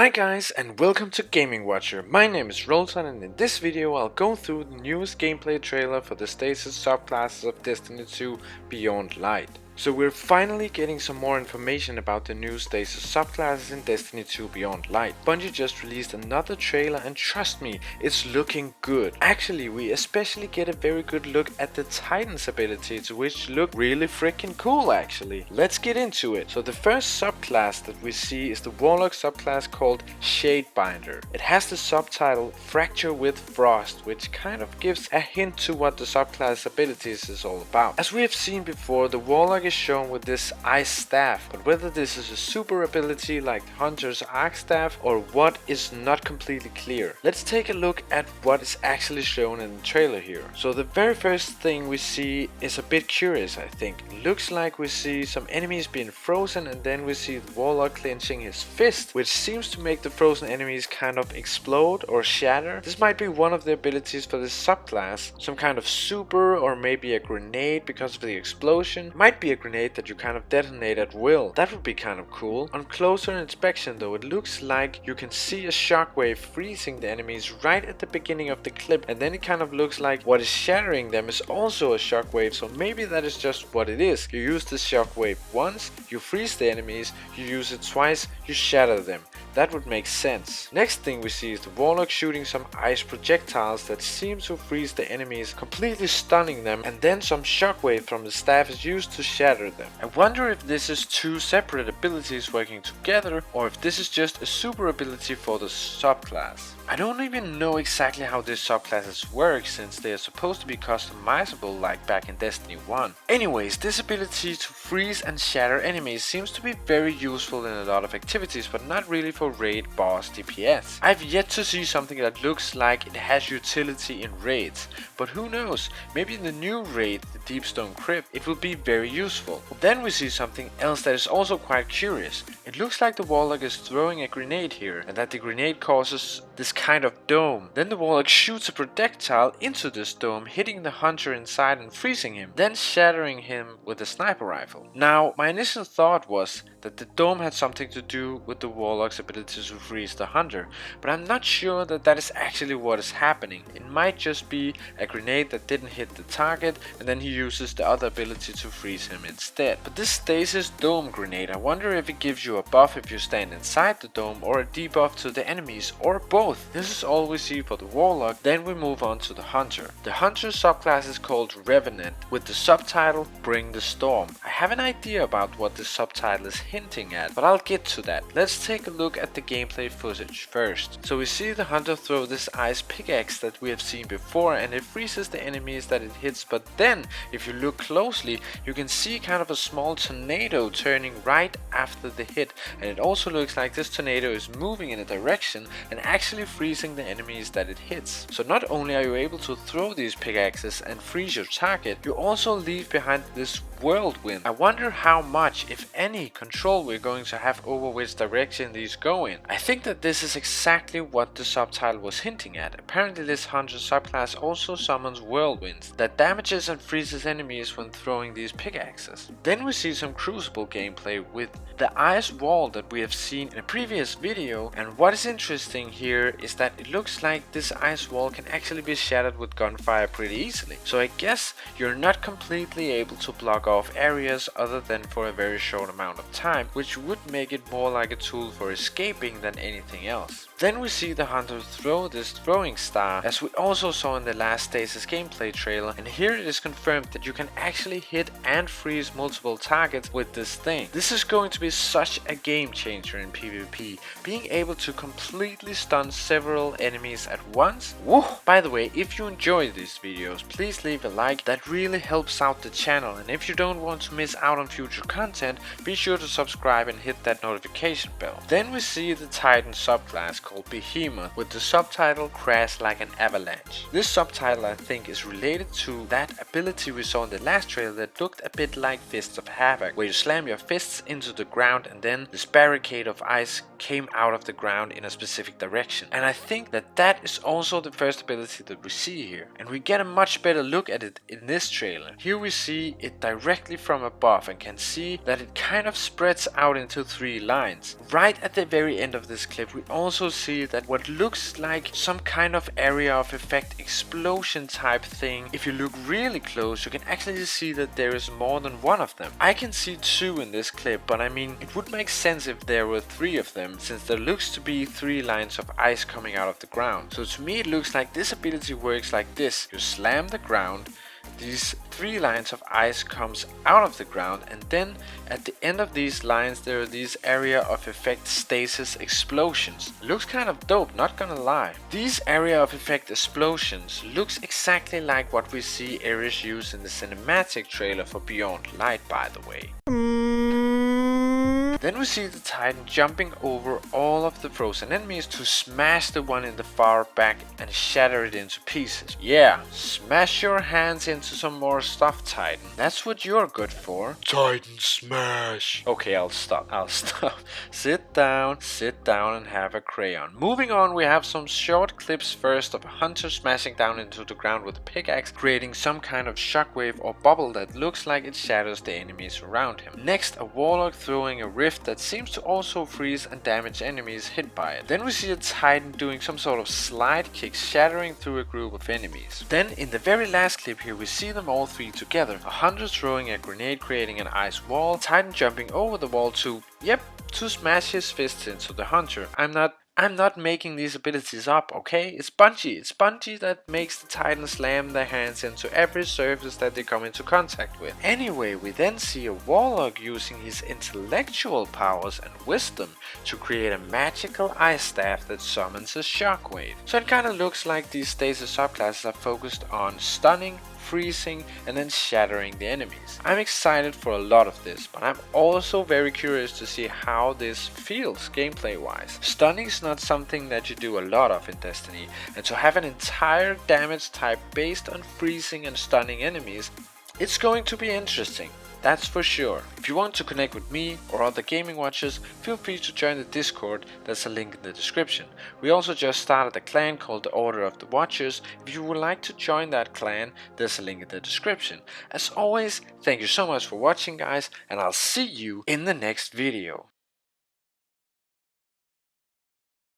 Hi guys and welcome to Gaming Watcher. My name is Rolton and in this video I'll go through the newest gameplay trailer for the Stasis Subclasses of Destiny 2 Beyond Light. So we're finally getting some more information about the new Stasis Subclasses in Destiny 2 Beyond Light. Bungie just released another trailer and trust me, it's looking good. Actually, we especially get a very good look at the Titan's abilities, which look really freaking cool actually. Let's get into it. So the first subclass that we see is the Warlock subclass called Shadebinder. It has the subtitle Fracture with Frost, which kind of gives a hint to what the subclass abilities is all about. As we have seen before, the Warlock is shown with this ice staff, but whether this is a super ability like the Hunter's Arc Staff or what is not completely clear. Let's take a look at what is actually shown in the trailer here. So the very first thing we see is a bit curious, I think. It looks like we see some enemies being frozen and then we see the Warlock clenching his fist, which seems to make the frozen enemies kind of explode or shatter. This might be one of the abilities for this subclass, some kind of super or maybe a grenade because of the explosion. Might be a grenade that you kind of detonate at will. That would be kind of cool. On closer inspection though, it looks like you can see a shockwave freezing the enemies right at the beginning of the clip, and then it kind of looks like what is shattering them is also a shockwave, so maybe that is just what it is. You use the shockwave once, you freeze the enemies, you use it twice, you shatter them. That would make sense. Next thing we see is the Warlock shooting some ice projectiles that seem to freeze the enemies, completely stunning them, and then some shockwave from the staff is used to shatter them. I wonder if this is two separate abilities working together or if this is just a super ability for the subclass. I don't even know exactly how this subclasses work since they are supposed to be customizable like back in Destiny 1. Anyways, this ability to freeze and shatter enemies seems to be very useful in a lot of activities, but not really for raid boss DPS. I've yet to see something that looks like it has utility in raids, but who knows, maybe in the new raid, the Deepstone Crypt, it will be very useful. Then we see something else that is also quite curious. It looks like the Warlock is throwing a grenade here and that the grenade causes this kind of dome. Then the Warlock shoots a projectile into this dome, hitting the Hunter inside and freezing him, then shattering him with a sniper rifle. Now, my initial thought was that the dome had something to do with the Warlock's ability to freeze the Hunter, but I'm not sure that that is actually what is happening. It might just be a grenade that didn't hit the target and then he uses the other ability to freeze him instead. But this Stasis Dome grenade, I wonder if it gives you a buff if you stand inside the dome or a debuff to the enemies or both. This is all we see for the Warlock. Then we move on to the Hunter. The Hunter subclass is called Revenant with the subtitle Bring the Storm. I have an idea about what the subtitle is hinting at, but I'll get to that. Let's take a look at the gameplay footage first. So we see the Hunter throw this ice pickaxe that we have seen before and it freezes the enemies that it hits, but then if you look closely you can see kind of a small tornado turning right after the hit, and it also looks like this tornado is moving in a direction and actually freezing the enemies that it hits. So not only are you able to throw these pickaxes and freeze your target, you also leave behind this whirlwind. I wonder how much, if any, control we're going to have over which direction these go in. I think that this is exactly what the subtitle was hinting at. Apparently this Hunter subclass also summons whirlwinds that damages and freezes enemies when throwing these pickaxes. Then we see some Crucible gameplay with the ice wall that we have seen in a previous video, and what is interesting here is that it looks like this ice wall can actually be shattered with gunfire pretty easily. So I guess you're not completely able to block off areas other than for a very short amount of time, which would make it more like a tool for escaping than anything else. Then we see the Hunter throw this throwing star, as we also saw in the last Stasis gameplay trailer, and here it is confirmed that you can actually hit and freeze multiple targets with this thing. This is going to be such a game changer in PvP, being able to completely stun several enemies at once. Woo! By the way, if you enjoy these videos, please leave a like, that really helps out the channel, and if you don't want to miss out on future content, be sure to subscribe and hit that notification bell. Then we see the Titan subclass called Behemoth with the subtitle Crash Like an Avalanche. This subtitle I think is related to that ability we saw in the last trailer that looked a bit like Fists of Havoc, where you slam your fists into the ground, and then this barricade of ice came out of the ground in a specific direction. And I think that that is also the first ability that we see here, and we get a much better look at it in this trailer. Here we see it directly from above and can see that it kind of spreads out into 3 lines. Right at the very end of this clip we also see that what looks like some kind of area of effect explosion type thing, if you look really close you can actually see that there is more than one of them. I can see 2 in this clip, but I mean it would make sense if there were 3 of them, since there looks to be 3 lines of ice coming out of the ground. So to me it looks like this ability works like this: you slam the ground, these 3 lines of ice comes out of the ground, and then at the end of these lines there are these area of effect stasis explosions. Looks kind of dope, not gonna lie. These area of effect explosions looks exactly like what we see Ares use in the cinematic trailer for Beyond Light, by the way. Then we see the Titan jumping over all of the frozen enemies to smash the one in the far back and shatter it into pieces. Yeah, smash your hands into some more stuff, Titan. That's what you're good for. Titan smash. Okay, I'll stop. Sit down and have a crayon. Moving on, we have some short clips first of a hunter smashing down into the ground with a pickaxe, creating some kind of shockwave or bubble that looks like it shatters the enemies around him. Next, a warlock throwing a rift that seems to also freeze and damage enemies hit by it. Then we see a Titan doing some sort of slide kick, shattering through a group of enemies. Then in the very last clip here we see them all 3 together. A hunter throwing a grenade, creating an ice wall, Titan jumping over the wall to smash his fists into the hunter. I'm not making these abilities up, okay? It's Bungie. It's Bungie that makes the Titans slam their hands into every surface that they come into contact with. Anyway, we then see a warlock using his intellectual powers and wisdom to create a magical ice staff that summons a shockwave. So it kinda looks like these Stasis subclasses are focused on stunning, freezing, and then shattering the enemies. I'm excited for a lot of this, but I'm also very curious to see how this feels gameplay wise. Stunning is not something that you do a lot of in Destiny, and to have an entire damage type based on freezing and stunning enemies, it's going to be interesting. That's for sure. If you want to connect with me or other gaming watchers, feel free to join the Discord, there's a link in the description. We also just started a clan called the Order of the Watchers. If you would like to join that clan, there's a link in the description. As always, thank you so much for watching guys, and I'll see you in the next video.